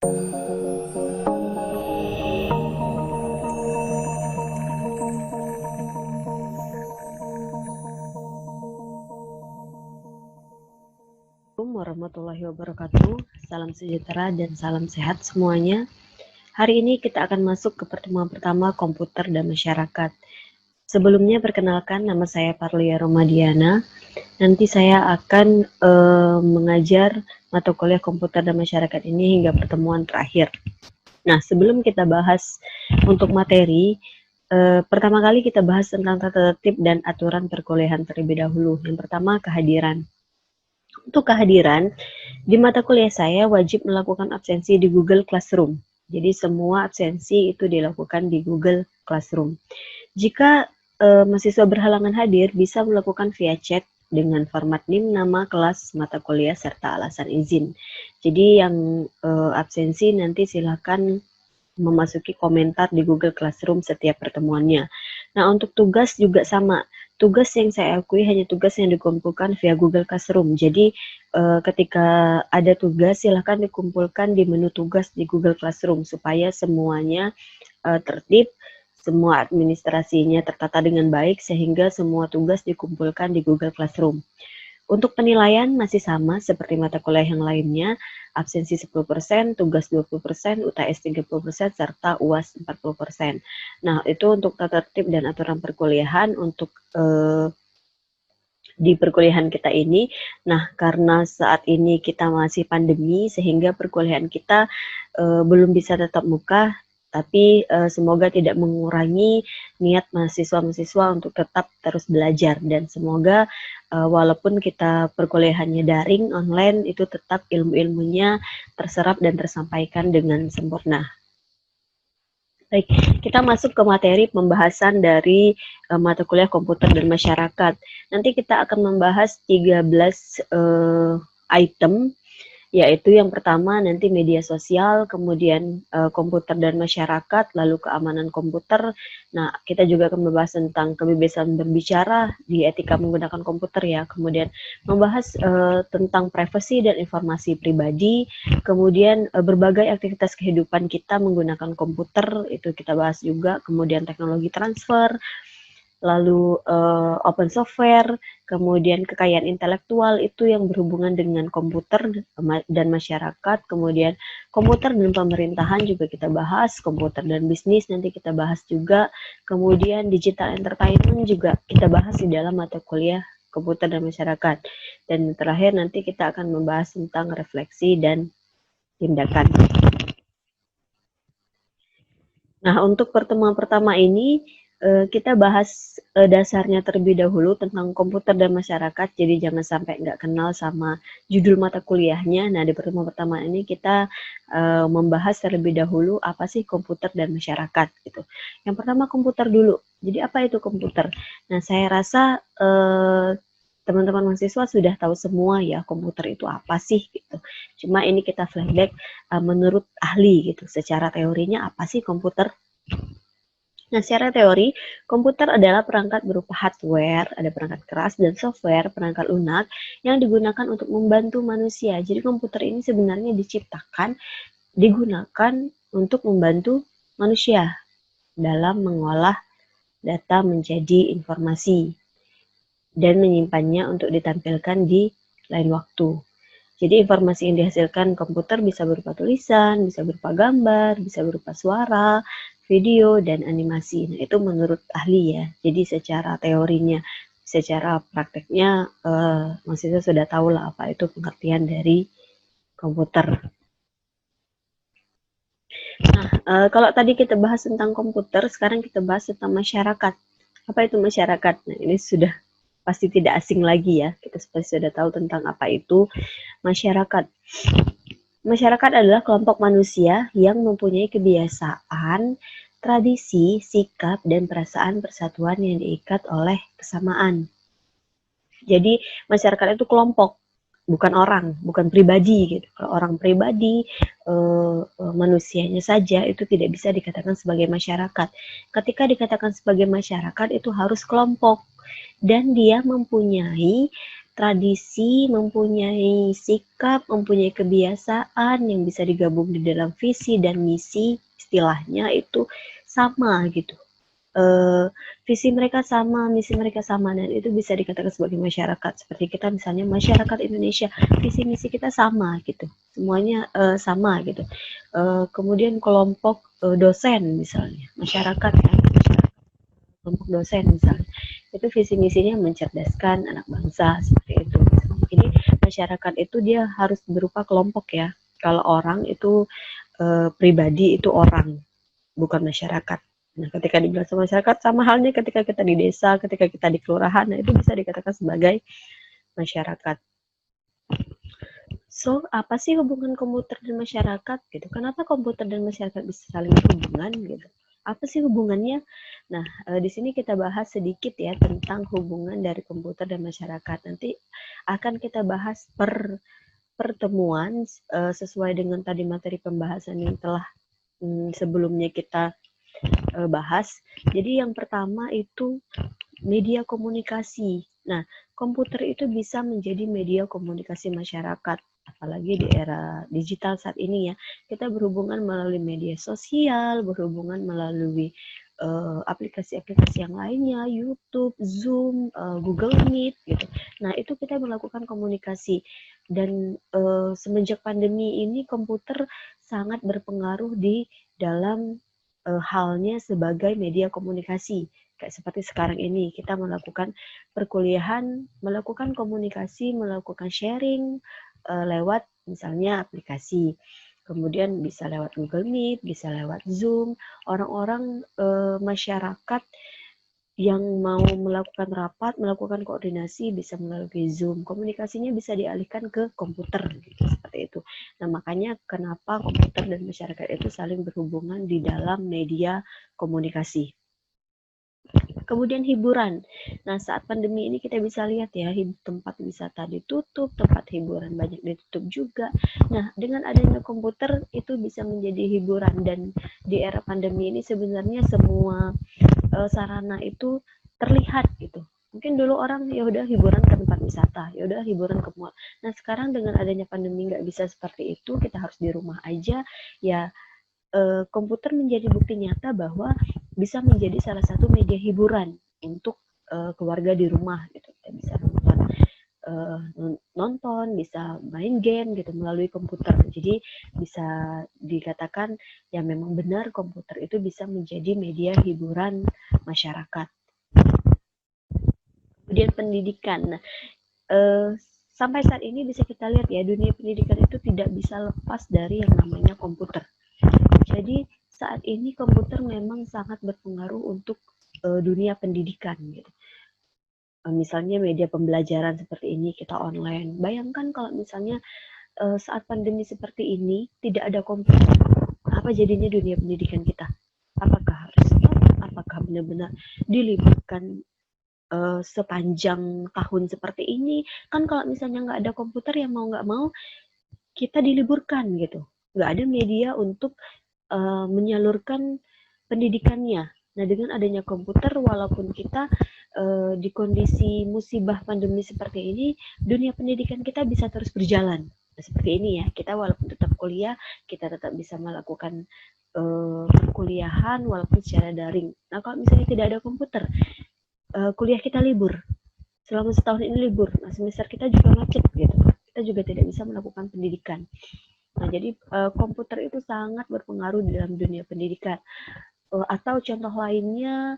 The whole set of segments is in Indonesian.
Assalamualaikum warahmatullahi wabarakatuh. Salam sejahtera dan salam sehat semuanya. Hari ini kita akan masuk ke pertemuan pertama komputer dan masyarakat. Sebelumnya perkenalkan, nama saya Parlia Romadiana. Nanti saya akan mengajar mata kuliah komputer dan masyarakat ini hingga pertemuan terakhir. Nah, sebelum kita bahas untuk materi, pertama kali kita bahas tentang tata tertib dan aturan perkuliahan terlebih dahulu. Yang pertama, kehadiran. Untuk kehadiran, di mata kuliah saya wajib melakukan absensi di Google Classroom. Jadi semua absensi itu dilakukan di Google Classroom. Jika mahasiswa berhalangan hadir, bisa melakukan via chat dengan format NIM, nama, kelas, mata kuliah, serta alasan izin. Jadi yang absensi nanti silakan memasuki komentar di Google Classroom setiap pertemuannya. Nah, untuk tugas juga sama. Tugas yang saya akui hanya tugas yang dikumpulkan via Google Classroom. Jadi, ketika ada tugas, silakan dikumpulkan di menu tugas di Google Classroom supaya semuanya tertib, semua administrasinya tertata dengan baik, sehingga semua tugas dikumpulkan di Google Classroom. Untuk penilaian masih sama seperti mata kuliah yang lainnya, absensi 10%, tugas 20%, UTS 30%, serta UAS 40%. Nah, itu untuk tata tertib dan aturan perkuliahan untuk di perkuliahan kita ini. Nah, karena saat ini kita masih pandemi, sehingga perkuliahan kita belum bisa tatap muka, tapi semoga tidak mengurangi niat mahasiswa-mahasiswa untuk tetap terus belajar, dan semoga walaupun kita perkuliahannya daring, online, itu tetap ilmu-ilmunya terserap dan tersampaikan dengan sempurna. Baik, kita masuk ke materi pembahasan dari mata kuliah komputer dan masyarakat. Nanti kita akan membahas 13 item, yaitu yang pertama nanti media sosial, kemudian komputer dan masyarakat, lalu keamanan komputer. Nah, kita juga akan membahas tentang kebebasan berbicara di etika menggunakan komputer ya, kemudian membahas tentang privasi dan informasi pribadi, kemudian berbagai aktivitas kehidupan kita menggunakan komputer, itu kita bahas juga, kemudian teknologi transfer, lalu open software, kemudian kekayaan intelektual itu yang berhubungan dengan komputer dan masyarakat, kemudian komputer dan pemerintahan juga kita bahas, komputer dan bisnis nanti kita bahas juga, kemudian digital entertainment juga kita bahas di dalam mata kuliah komputer dan masyarakat, dan terakhir nanti kita akan membahas tentang refleksi dan tindakan. Nah, untuk pertemuan pertama ini kita bahas dasarnya terlebih dahulu tentang komputer dan masyarakat, jadi jangan sampai nggak kenal sama judul mata kuliahnya. Nah, di pertemuan pertama ini kita membahas terlebih dahulu apa sih komputer dan masyarakat gitu. Yang pertama komputer dulu. Jadi apa itu komputer? Nah, saya rasa teman-teman mahasiswa sudah tahu semua ya komputer itu apa sih gitu. Cuma ini kita flashback menurut ahli gitu. Secara teorinya apa sih komputer? Nah, secara teori, komputer adalah perangkat berupa hardware, ada perangkat keras, dan software, perangkat lunak, yang digunakan untuk membantu manusia. Jadi komputer ini sebenarnya digunakan untuk membantu manusia dalam mengolah data menjadi informasi dan menyimpannya untuk ditampilkan di lain waktu. Jadi informasi yang dihasilkan komputer bisa berupa tulisan, bisa berupa gambar, bisa berupa suara, video, dan animasi. Nah, itu menurut ahli ya. Jadi secara teorinya, secara prakteknya, mahasiswa sudah tahu lah apa itu pengertian dari komputer. Nah, kalau tadi kita bahas tentang komputer, sekarang kita bahas tentang masyarakat. Apa itu masyarakat? Nah, ini sudah pasti tidak asing lagi ya. Kita pasti sudah tahu tentang apa itu masyarakat. Masyarakat adalah kelompok manusia yang mempunyai kebiasaan, tradisi, sikap, dan perasaan persatuan yang diikat oleh kesamaan. Jadi masyarakat itu kelompok, bukan orang, bukan pribadi gitu. Kalau orang pribadi, manusianya saja itu tidak bisa dikatakan sebagai masyarakat. Ketika dikatakan sebagai masyarakat itu harus kelompok dan dia mempunyai tradisi, mempunyai sikap, mempunyai kebiasaan yang bisa digabung di dalam visi dan misi, istilahnya itu sama gitu. Visi mereka sama, misi mereka sama, dan itu bisa dikatakan sebagai masyarakat. Seperti kita misalnya masyarakat Indonesia, visi misi kita sama gitu, semuanya sama gitu. Kemudian kelompok dosen misalnya, masyarakat kan, kelompok dosen misalnya, itu visi misinya mencerdaskan anak bangsa seperti itu. Jadi masyarakat itu dia harus berupa kelompok ya. Kalau orang itu pribadi itu orang, bukan masyarakat. Nah, ketika dibilang sama masyarakat, sama halnya ketika kita di desa, ketika kita di kelurahan, nah itu bisa dikatakan sebagai masyarakat. So, apa sih hubungan komputer dan masyarakat gitu? Kenapa komputer dan masyarakat bisa saling berhubungan gitu? Apa sih hubungannya? Nah, di sini kita bahas sedikit ya tentang hubungan dari komputer dan masyarakat. Nanti akan kita bahas per pertemuan sesuai dengan tadi materi pembahasan yang telah sebelumnya kita bahas. Jadi yang pertama itu media komunikasi. Nah, komputer itu bisa menjadi media komunikasi masyarakat, apalagi di era digital saat ini ya. Kita berhubungan melalui media sosial, berhubungan melalui aplikasi-aplikasi yang lainnya, YouTube, Zoom, Google Meet gitu. Nah, itu kita melakukan komunikasi. Dan semenjak pandemi ini komputer sangat berpengaruh di dalam halnya sebagai media komunikasi. Kayak seperti sekarang ini kita melakukan perkuliahan, melakukan komunikasi, melakukan sharing lewat misalnya aplikasi. Kemudian bisa lewat Google Meet, bisa lewat Zoom. Orang-orang masyarakat yang mau melakukan rapat, melakukan koordinasi bisa melalui Zoom. Komunikasinya bisa dialihkan ke komputer gitu, seperti itu. Nah, makanya kenapa komputer dan masyarakat itu saling berhubungan di dalam media komunikasi. Kemudian hiburan. Nah, saat pandemi ini kita bisa lihat ya, tempat wisata ditutup, tempat hiburan banyak ditutup juga. Nah, dengan adanya komputer itu bisa menjadi hiburan, dan di era pandemi ini sebenarnya semua sarana itu terlihat gitu. Mungkin dulu orang ya udah hiburan ke tempat wisata, ya udah hiburan ke mall. Nah, sekarang dengan adanya pandemi nggak bisa seperti itu, kita harus di rumah aja. Ya, komputer menjadi bukti nyata bahwa bisa menjadi salah satu media hiburan untuk keluarga di rumah gitu. Kita bisa nonton, bisa main game gitu melalui komputer. Jadi bisa dikatakan ya memang benar komputer itu bisa menjadi media hiburan masyarakat. Kemudian pendidikan. Nah, sampai saat ini bisa kita lihat ya, dunia pendidikan itu tidak bisa lepas dari yang namanya komputer. Jadi saat ini komputer memang sangat berpengaruh untuk dunia pendidikan gitu. Misalnya media pembelajaran seperti ini kita online. Bayangkan kalau misalnya saat pandemi seperti ini tidak ada komputer, apa jadinya dunia pendidikan kita? Apakah harus stop? Apakah benar-benar diliburkan sepanjang tahun seperti ini? Kan kalau misalnya nggak ada komputer ya mau nggak mau kita diliburkan gitu. Nggak ada media untuk menyalurkan pendidikannya. Nah, dengan adanya komputer, walaupun kita di kondisi musibah pandemi seperti ini, dunia pendidikan kita bisa terus berjalan. Nah, seperti ini ya, kita walaupun tetap kuliah, kita tetap bisa melakukan perkuliahan walaupun secara daring. Nah, kalau misalnya tidak ada komputer, kuliah kita libur. Selama setahun ini libur. Nah, semester kita juga macet gitu. Kita juga tidak bisa melakukan pendidikan. Nah, jadi komputer itu sangat berpengaruh di dalam dunia pendidikan. Atau contoh lainnya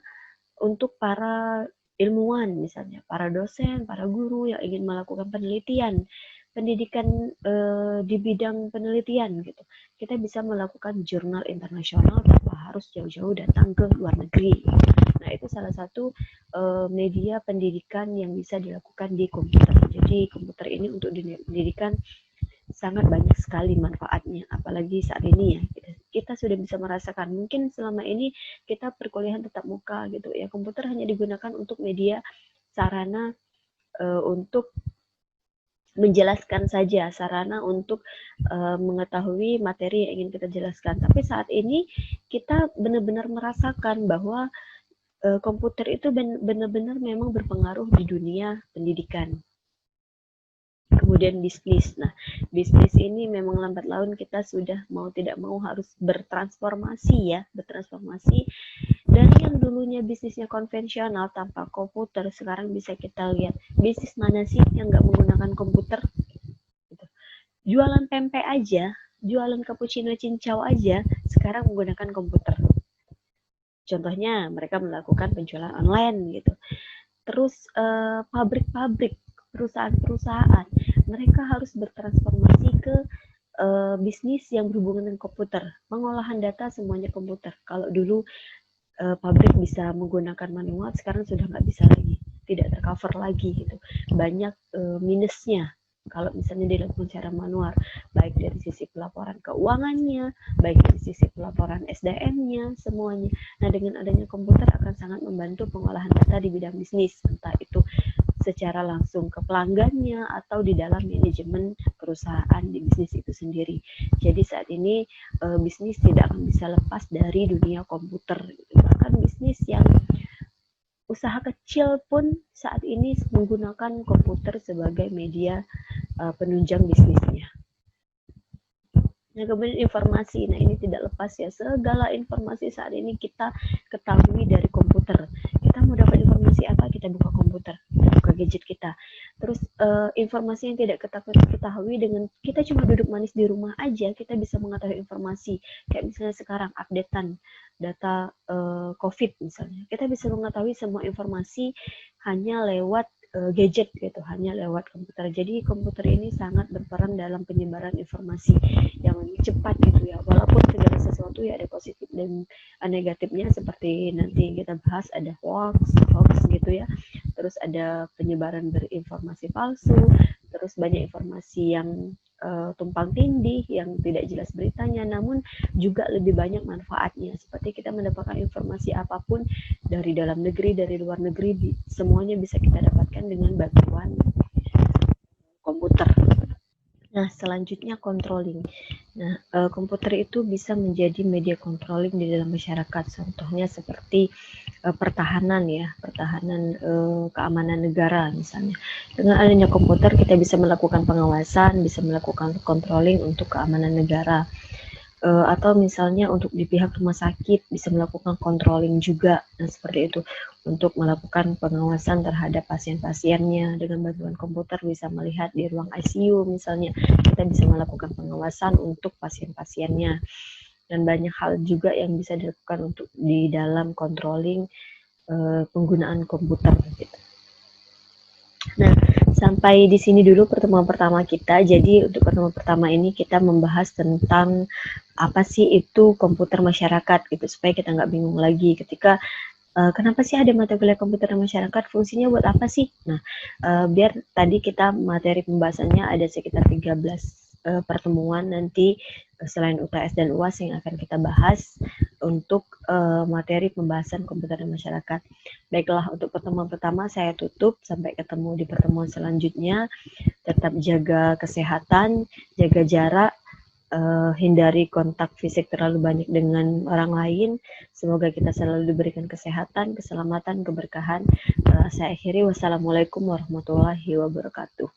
untuk para ilmuwan misalnya, para dosen, para guru yang ingin melakukan penelitian, pendidikan di bidang penelitian gitu. Kita bisa melakukan jurnal internasional tanpa harus jauh-jauh datang ke luar negeri. Nah, itu salah satu media pendidikan yang bisa dilakukan di komputer. Jadi komputer ini untuk dunia pendidikan sangat banyak sekali manfaatnya, apalagi saat ini ya kita sudah bisa merasakan. Mungkin selama ini kita perkuliahan tetap muka gitu ya, komputer hanya digunakan untuk media sarana untuk menjelaskan saja, sarana untuk mengetahui materi yang ingin kita jelaskan. Tapi saat ini kita benar-benar merasakan bahwa komputer itu benar-benar memang berpengaruh di dunia pendidikan. Kemudian bisnis. Nah, bisnis ini memang lambat laun kita sudah mau tidak mau harus bertransformasi ya, bertransformasi dari yang dulunya bisnisnya konvensional tanpa komputer, sekarang bisa kita lihat bisnis mana sih yang nggak menggunakan komputer? Gitu. Jualan pempek aja, jualan cappuccino cincau aja, sekarang menggunakan komputer. Contohnya mereka melakukan penjualan online gitu. Terus pabrik-pabrik, perusahaan-perusahaan, mereka harus bertransformasi ke bisnis yang berhubungan dengan komputer, pengolahan data semuanya komputer. Kalau dulu pabrik bisa menggunakan manual, sekarang sudah nggak bisa lagi, tidak tercover lagi gitu. Banyak minusnya kalau misalnya dilakukan secara manual, baik dari sisi pelaporan keuangannya, baik dari sisi pelaporan SDM-nya, semuanya. Nah, dengan adanya komputer akan sangat membantu pengolahan data di bidang bisnis, entah itu secara langsung ke pelanggannya atau di dalam manajemen perusahaan di bisnis itu sendiri. Jadi saat ini bisnis tidak akan bisa lepas dari dunia komputer. Bahkan bisnis yang usaha kecil pun saat ini menggunakan komputer sebagai media penunjang bisnisnya. Nah, kemudian informasi. Nah, ini tidak lepas ya. Segala informasi saat ini kita ketahui dari komputer. Kita mau dapat informasi apa? Kita buka komputer, buka gadget kita. Terus informasi yang tidak kita ketahui dengan kita cuma duduk manis di rumah aja, kita bisa mengetahui informasi. Kayak misalnya sekarang updatean data COVID misalnya. Kita bisa mengetahui semua informasi hanya lewat gadget gitu, hanya lewat komputer. Jadi komputer ini sangat berperan dalam penyebaran informasi yang cepat gitu ya. Walaupun segala sesuatu ya ada positif dan negatifnya, seperti nanti kita bahas ada hoax gitu ya. Terus ada penyebaran berinformasi palsu, terus banyak informasi yang tumpang tindih yang tidak jelas beritanya, namun juga lebih banyak manfaatnya. Seperti kita mendapatkan informasi apapun dari dalam negeri, dari luar negeri, semuanya bisa kita dapatkan dengan bantuan komputer. Nah, selanjutnya controlling. Nah, komputer itu bisa menjadi media controlling di dalam masyarakat. Contohnya seperti pertahanan ya, pertahanan keamanan negara misalnya. Dengan adanya komputer kita bisa melakukan pengawasan, bisa melakukan controlling untuk keamanan negara. Atau misalnya untuk di pihak rumah sakit bisa melakukan controlling juga. Nah, seperti itu. Untuk melakukan pengawasan terhadap pasien-pasiennya dengan bantuan komputer, bisa melihat di ruang ICU misalnya, kita bisa melakukan pengawasan untuk pasien-pasiennya. Dan banyak hal juga yang bisa dilakukan untuk di dalam controlling penggunaan komputer gitu. Nah, sampai di sini dulu pertemuan pertama kita. Jadi untuk pertemuan pertama ini kita membahas tentang apa sih itu komputer masyarakat gitu, supaya kita nggak bingung lagi ketika kenapa sih ada mata kuliah komputer masyarakat, fungsinya buat apa sih? Nah, biar tadi kita materi pembahasannya ada sekitar 13 pertemuan nanti selain UTS dan UAS yang akan kita bahas untuk materi pembahasan komputer dan masyarakat. Baiklah, untuk pertemuan pertama saya tutup, sampai ketemu di pertemuan selanjutnya. Tetap jaga kesehatan, jaga jarak, hindari kontak fisik terlalu banyak dengan orang lain. Semoga kita selalu diberikan kesehatan, keselamatan, keberkahan. Saya akhiri, wassalamualaikum warahmatullahi wabarakatuh.